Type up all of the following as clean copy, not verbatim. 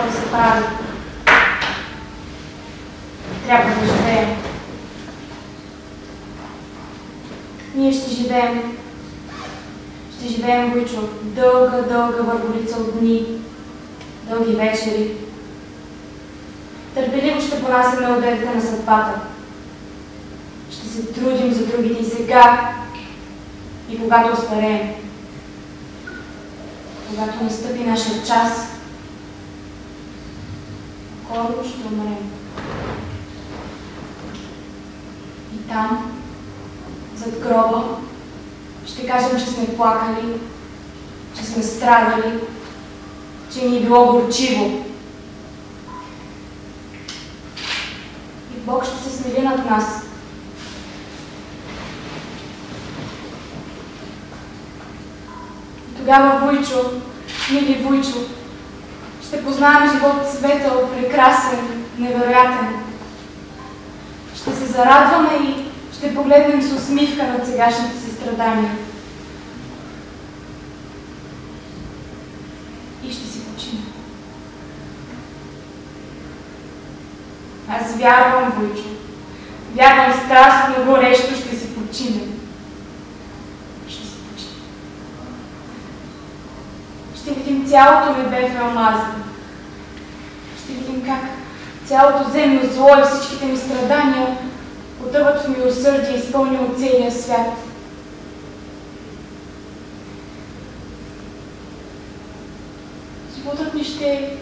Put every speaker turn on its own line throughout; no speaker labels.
какво да се прави. Трябва да живеем. Ние ще живеем. Ще живеем, Войчо, дълга, дълга върволица от дни, дълги вечери. Търпеливо ще понасяме ударите на съдбата. Ще се трудим за другите и сега, и когато остареем. Когато настъпи нашия час, скоро ще умрем. И там, зад гроба, ще кажем, че сме плакали, че сме страдали, че ни е било горчиво. И Бог ще се смили над нас. И тогава, Войчо, мили Войчо, ще познаем живот светъл, прекрасен, невероятен. Ще се зарадваме и ще погледнем с усмивка над сегашните си страдания. И ще си починем. Аз вярвам, Войчо. Вярвам страстно, горещо ще си починем. Ще си починем. Ще видим цялото небе в алмази. Ще видим как цялото земно зло и всичките ми страдания потъват в милосърдие, изпълнено от целия свят. Животът ни ще е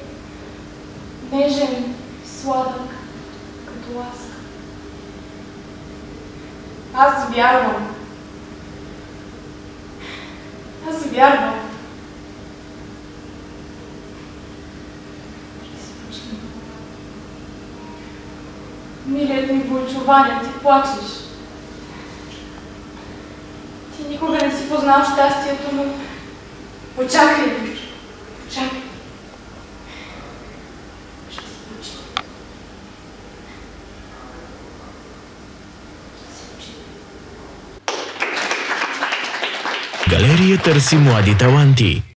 нежен, сладък, като ласка. Аз вярвам. Аз вярвам. Милият ми Войчо, Ваня, ти плачеш. Ти никога не си познал щастието, но очакай, Войчо, очакай. Ще се случи. Ще се случи.
Галерия търси млади таланти.